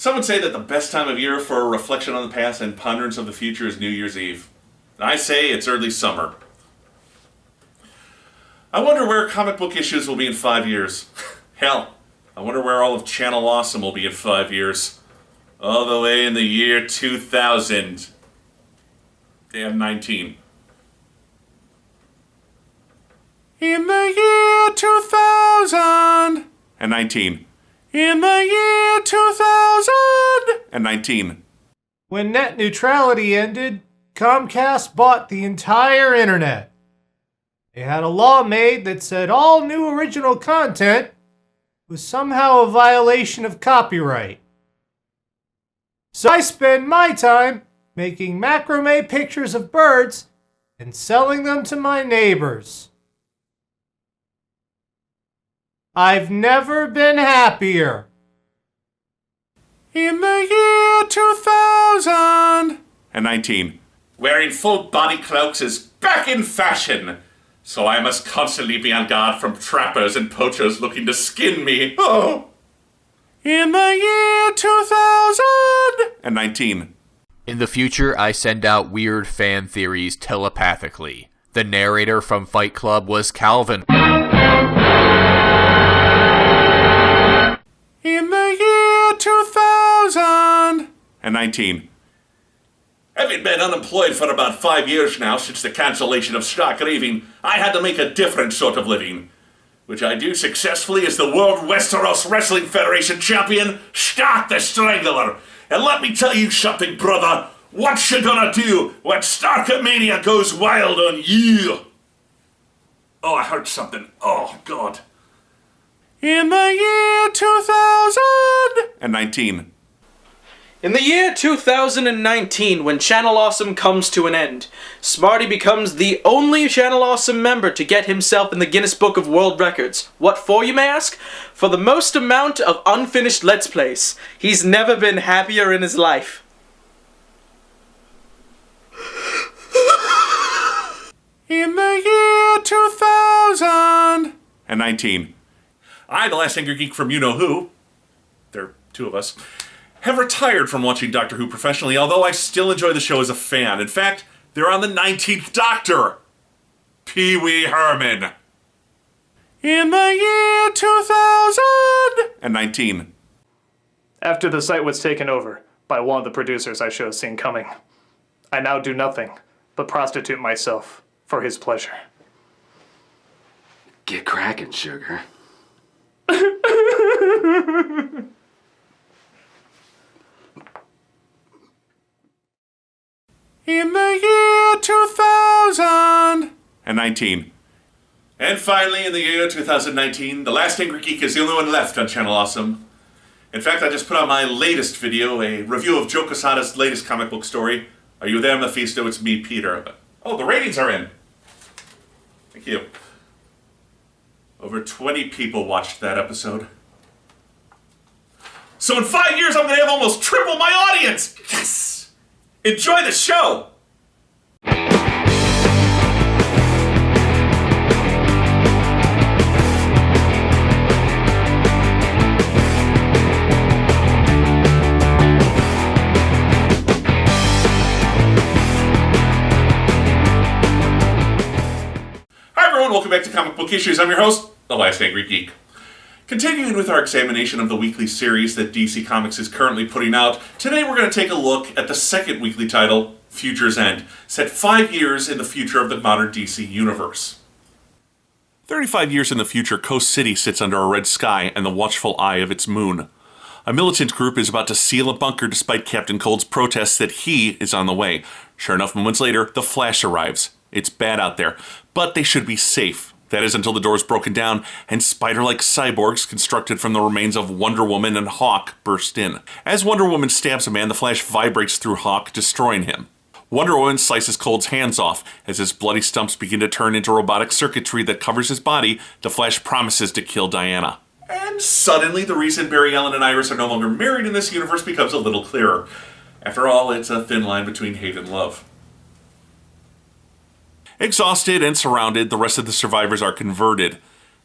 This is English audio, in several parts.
Some would say that the best time of year for a reflection on the past and ponderance of the future is New Year's Eve. I say it's early summer. I wonder where comic book issues will be in 5 years. Hell, I wonder where all of Channel Awesome will be in 5 years. All the way in the year 2000. Damn, 19. In the year 2019. In the year 2019. When net neutrality ended, Comcast bought the entire internet. They had a law made that said all new original content was somehow a violation of copyright. So I spend my time making macrame pictures of birds and selling them to my neighbors. I've never been happier. In the year 2019. Wearing full body cloaks is back in fashion. So I must constantly be on guard from trappers and poachers looking to skin me. Oh. In the year 2019. In the future, I send out weird fan theories telepathically. The narrator from Fight Club was Calvin. In the year 2019. Having been unemployed for about 5 years now since the cancellation of Stark Raving, I had to make a different sort of living. Which I do successfully as the World Westeros Wrestling Federation champion, Stark the Strangler. And let me tell you something, brother. What you gonna do when Starkamania goes wild on you? Oh, I heard something. Oh, God. In the year 2019. In the year 2019, when Channel Awesome comes to an end, Smarty becomes the only Channel Awesome member to get himself in the Guinness Book of World Records. What for, you may ask? For the most amount of unfinished Let's Plays. He's never been happier in his life. In the year 2019. I, the Last Angry Geek from You-Know-Who, there are two of us, have retired from watching Doctor Who professionally, although I still enjoy the show as a fan. In fact, they're on the 19th Doctor. Pee Wee Herman. In the year 2019. After the site was taken over by one of the producers I should have seen coming, I now do nothing but prostitute myself for his pleasure. Get cracking, sugar. In the year 2019. And finally, in the year 2019, the Last Angry Geek is the only one left on Channel Awesome. In fact, I just put out my latest video, a review of Joe Quesada's latest comic book story. Are you there, Mephisto? It's me, Peter. Oh, the ratings are in. Thank you. Over 20 people watched that episode. So in 5 years, I'm going to have almost triple my audience! Yes! Enjoy the show! Hi everyone, welcome back to Comic Book Issues. I'm your host, The Last Angry Geek. Continuing with our examination of the weekly series that DC Comics is currently putting out, today we're going to take a look at the second weekly title, Future's End, set 5 years in the future of the modern DC universe. 35 years in the future, Coast City sits under a red sky and the watchful eye of its moon. A militant group is about to seal a bunker despite Captain Cold's protests that he is on the way. Sure enough, moments later, the Flash arrives. It's bad out there, but they should be safe. That is until the door is broken down and spider-like cyborgs constructed from the remains of Wonder Woman and Hawk burst in. As Wonder Woman stabs a man, the Flash vibrates through Hawk, destroying him. Wonder Woman slices Cold's hands off. As his bloody stumps begin to turn into robotic circuitry that covers his body, the Flash promises to kill Diana. And suddenly, the reason Barry Allen and Iris are no longer married in this universe becomes a little clearer. After all, it's a thin line between hate and love. Exhausted and surrounded, the rest of the survivors are converted.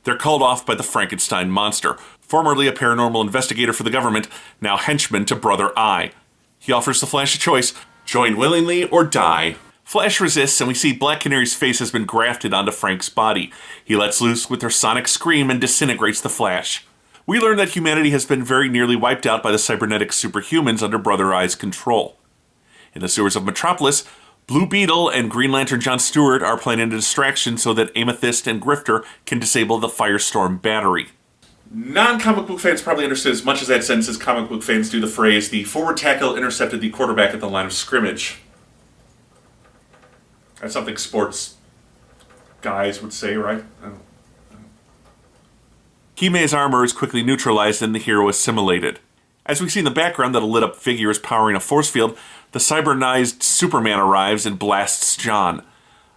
They're called off by the Frankenstein monster, formerly a paranormal investigator for the government, now henchman to Brother Eye. He offers the Flash a choice: join willingly or die. Flash resists, and we see Black Canary's face has been grafted onto Frank's body. He lets loose with her sonic scream and disintegrates the Flash. We learn that humanity has been very nearly wiped out by the cybernetic superhumans under Brother Eye's control. In the sewers of Metropolis, Blue Beetle and Green Lantern John Stewart are planning a distraction so that Amethyst and Grifter can disable the Firestorm battery. Non-comic book fans probably understood as much as that sentence as comic book fans do the phrase, the forward tackle intercepted the quarterback at the line of scrimmage. That's something sports guys would say, right? Kime's armor is quickly neutralized and the hero assimilated. As we see in the background that a lit-up figure is powering a force field, the cybernized Superman arrives and blasts John.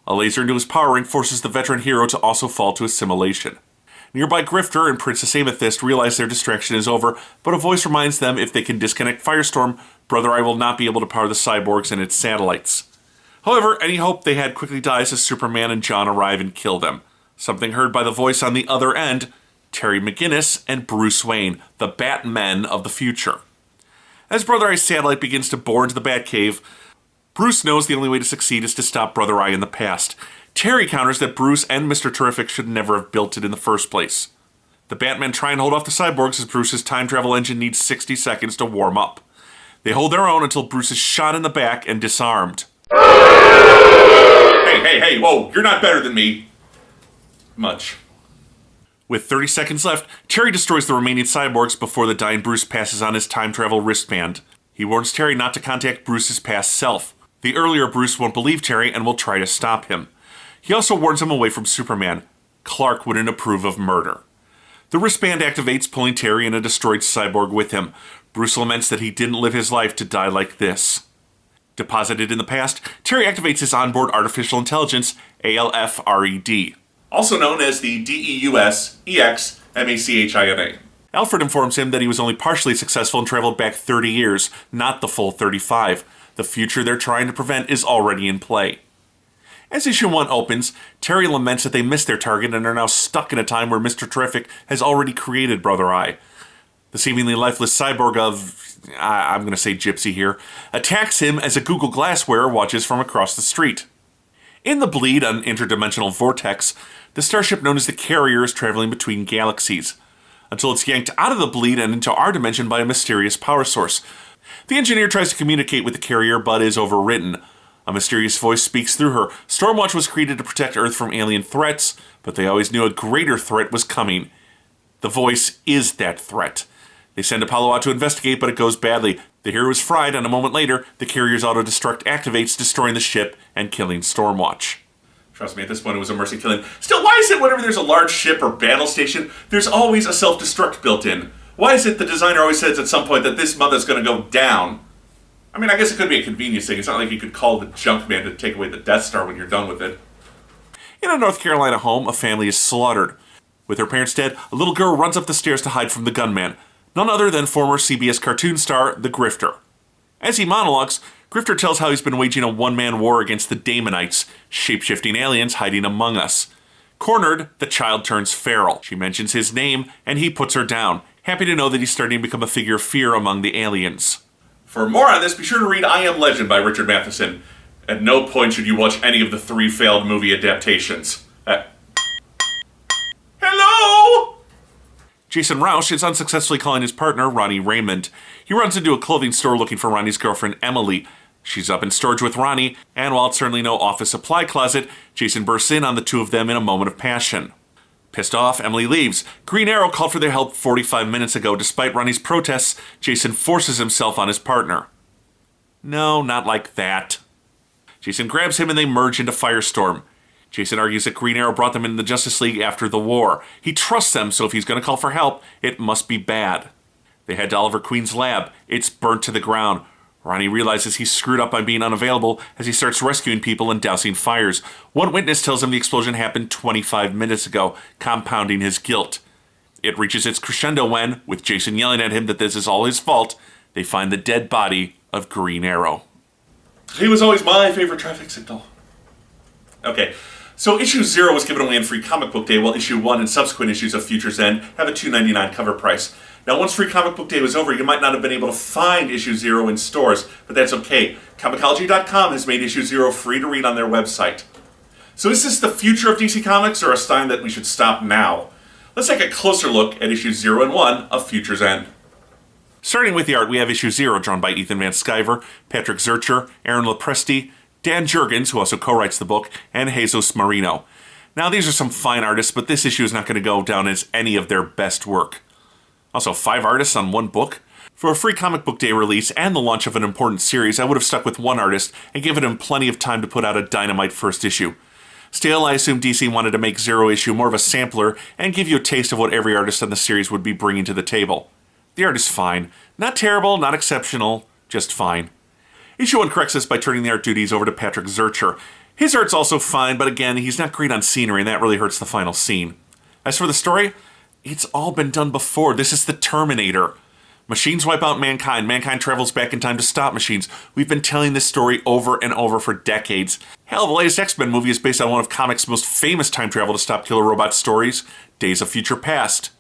A laser into his power ring forces the veteran hero to also fall to assimilation. Nearby Grifter and Princess Amethyst realize their distraction is over, but a voice reminds them if they can disconnect Firestorm, Brother Eye will not be able to power the cyborgs and its satellites. However, any hope they had quickly dies as Superman and John arrive and kill them. Something heard by the voice on the other end: Terry McGinnis and Bruce Wayne, the Batmen of the future. As Brother Eye's satellite begins to bore into the Batcave, Bruce knows the only way to succeed is to stop Brother Eye in the past. Terry counters that Bruce and Mr. Terrific should never have built it in the first place. The Batmen try and hold off the cyborgs as Bruce's time travel engine needs 60 seconds to warm up. They hold their own until Bruce is shot in the back and disarmed. Hey, whoa, you're not better than me. Much. With 30 seconds left, Terry destroys the remaining cyborgs before the dying Bruce passes on his time travel wristband. He warns Terry not to contact Bruce's past self. The earlier Bruce won't believe Terry and will try to stop him. He also warns him away from Superman. Clark wouldn't approve of murder. The wristband activates, pulling Terry and a destroyed cyborg with him. Bruce laments that he didn't live his life to die like this. Deposited in the past, Terry activates his onboard artificial intelligence, ALF-RED, also known as the DEUS-EX-MACHINA. Alfred informs him that he was only partially successful and traveled back 30 years, not the full 35. The future they're trying to prevent is already in play. As issue 1 opens, Terry laments that they missed their target and are now stuck in a time where Mr. Terrific has already created Brother Eye. The seemingly lifeless cyborg of, I'm going to say Gypsy here, attacks him as a Google Glass wearer watches from across the street. In the bleed on interdimensional vortex, the starship known as the Carrier is traveling between galaxies, until it's yanked out of the bleed and into our dimension by a mysterious power source. The engineer tries to communicate with the Carrier, but is overwritten. A mysterious voice speaks through her. Stormwatch was created to protect Earth from alien threats, but they always knew a greater threat was coming. The voice is that threat. They send Apollo out to investigate, but it goes badly. The hero is fried, and a moment later, the Carrier's auto-destruct activates, destroying the ship and killing Stormwatch. Trust me, at this point it was a mercy killing. Still, why is it whenever there's a large ship or battle station, there's always a self-destruct built in? Why is it the designer always says at some point that this mother's going to go down? I mean, I guess it could be a convenience thing. It's not like you could call the junk man to take away the Death Star when you're done with it. In a North Carolina home, a family is slaughtered. With her parents dead, a little girl runs up the stairs to hide from the gunman. None other than former CBS cartoon star, the Grifter. As he monologues, Grifter tells how he's been waging a one-man war against the Damonites, shape-shifting aliens hiding among us. Cornered, the child turns feral. She mentions his name, and he puts her down, happy to know that he's starting to become a figure of fear among the aliens. For more on this, be sure to read I Am Legend by Richard Matheson. At no point should you watch any of the 3 failed movie adaptations. Hello? Jason Roush is unsuccessfully calling his partner, Ronnie Raymond. He runs into a clothing store looking for Ronnie's girlfriend, Emily. She's up in storage with Ronnie, and while it's certainly no office supply closet, Jason bursts in on the two of them in a moment of passion. Pissed off, Emily leaves. Green Arrow called for their help 45 minutes ago. Despite Ronnie's protests, Jason forces himself on his partner. No, not like that. Jason grabs him and they merge into Firestorm. Jason argues that Green Arrow brought them into the Justice League after the war. He trusts them, so if he's going to call for help, it must be bad. They head to Oliver Queen's lab. It's burnt to the ground. Ronnie realizes he's screwed up by being unavailable as he starts rescuing people and dousing fires. One witness tells him the explosion happened 25 minutes ago, compounding his guilt. It reaches its crescendo when, with Jason yelling at him that this is all his fault, they find the dead body of Green Arrow. He was always my favorite traffic signal. Okay, So issue 0 was given away on Free Comic Book Day, while issue 1 and subsequent issues of Future's End have a $2.99 cover price. Now, once Free Comic Book Day was over, you might not have been able to find issue 0 in stores, but that's okay. Comixology.com has made issue 0 free to read on their website. So is this the future of DC Comics, or a sign that we should stop now? Let's take a closer look at issues 0 and 1 of Future's End. Starting with the art, we have issue 0, drawn by Ethan Van Sciver, Patrick Zurcher, Aaron Lopresti, Dan Jurgens, who also co-writes the book, and Jesus Marino. Now, these are some fine artists, but this issue is not going to go down as any of their best work. Also, 5 artists on 1 book. For a Free Comic Book Day release and the launch of an important series, I would have stuck with 1 artist and given him plenty of time to put out a dynamite first issue. Still, I assume DC wanted to make 0 issue more of a sampler and give you a taste of what every artist on the series would be bringing to the table. The art is fine. Not terrible, not exceptional, just fine. Issue 1 corrects this by turning the art duties over to Patrick Zurcher. His art's also fine, but again, he's not great on scenery, and that really hurts the final scene. As for the story, it's all been done before. This is the Terminator. Machines wipe out mankind. Mankind travels back in time to stop machines. We've been telling this story over and over for decades. Hell, the latest X-Men movie is based on one of comics' most famous time travel to stop killer robot stories, Days of Future Past.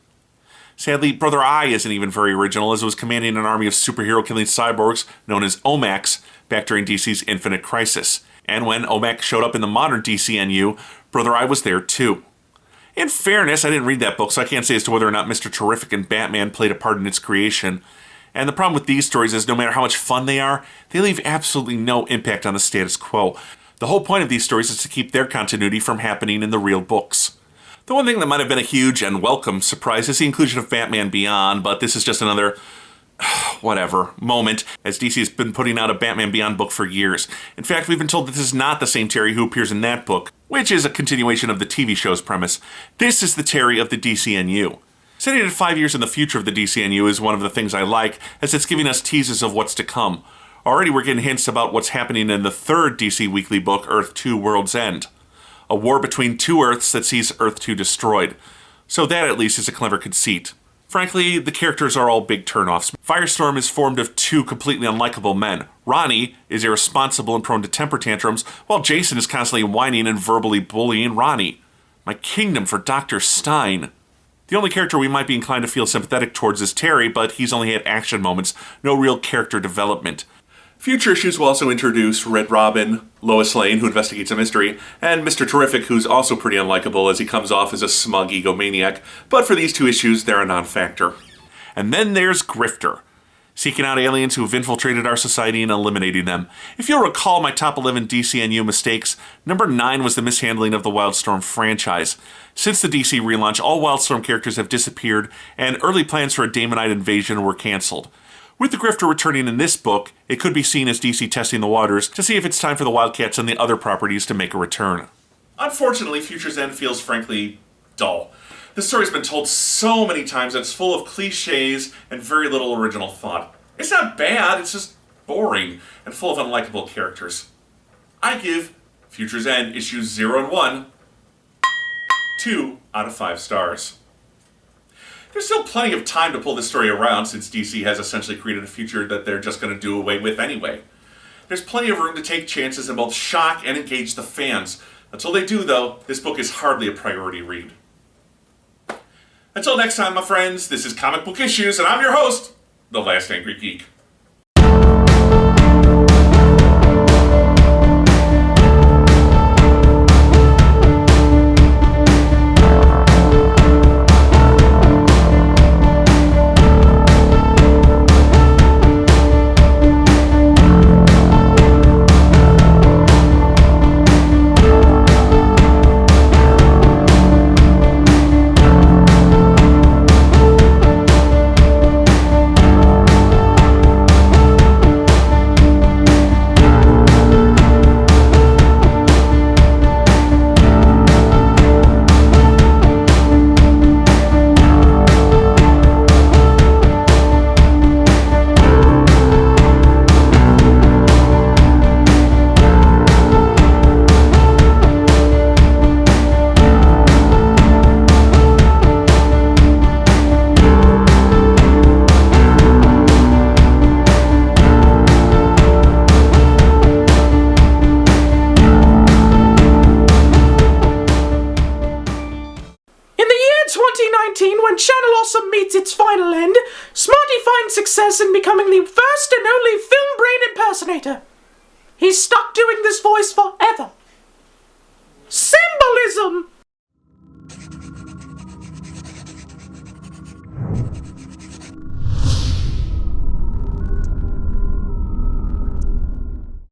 Sadly, Brother Eye isn't even very original, as it was commanding an army of superhero-killing cyborgs known as OMACs back during DC's Infinite Crisis. And when OMAC showed up in the modern DCNU, Brother Eye was there too. In fairness, I didn't read that book, so I can't say as to whether or not Mr. Terrific and Batman played a part in its creation. And the problem with these stories is no matter how much fun they are, they leave absolutely no impact on the status quo. The whole point of these stories is to keep their continuity from happening in the real books. The one thing that might have been a huge and welcome surprise is the inclusion of Batman Beyond, but this is just another whatever moment, as DC has been putting out a Batman Beyond book for years. In fact, we've been told that this is not the same Terry who appears in that book, which is a continuation of the TV show's premise. This is the Terry of the DCNU. Setting it 5 years in the future of the DCNU is one of the things I like, as it's giving us teases of what's to come. Already we're getting hints about what's happening in the 3rd DC Weekly book, Earth 2 World's End. A war between 2 Earths that sees Earth 2 destroyed. So that at least is a clever conceit. Frankly, the characters are all big turnoffs. Firestorm is formed of 2 completely unlikable men. Ronnie is irresponsible and prone to temper tantrums, while Jason is constantly whining and verbally bullying Ronnie. My kingdom for Dr. Stein. The only character we might be inclined to feel sympathetic towards is Terry, but he's only had action moments, no real character development. Future issues will also introduce Red Robin, Lois Lane, who investigates a mystery, and Mr. Terrific, who's also pretty unlikable as he comes off as a smug egomaniac, but for these 2 issues, they're a non-factor. And then there's Grifter, seeking out aliens who have infiltrated our society and eliminating them. If you'll recall my top 11 DCNU mistakes, number 9 was the mishandling of the Wildstorm franchise. Since the DC relaunch, all Wildstorm characters have disappeared, and early plans for a Daemonite invasion were cancelled. With the Grifter returning in this book, it could be seen as DC testing the waters to see if it's time for the Wildcats and the other properties to make a return. Unfortunately, Future's End feels frankly dull. This story's been told so many times that it's full of cliches and very little original thought. It's not bad, it's just boring and full of unlikable characters. I give Future's End issues 0 and 1 2 out of 5 stars. There's still plenty of time to pull this story around since DC has essentially created a future that they're just going to do away with anyway. There's plenty of room to take chances and both shock and engage the fans. Until they do, though, this book is hardly a priority read. Until next time, my friends, this is Comic Book Issues, and I'm your host, The Last Angry Geek. success in becoming the first and only film brain impersonator. He's stuck doing this voice forever.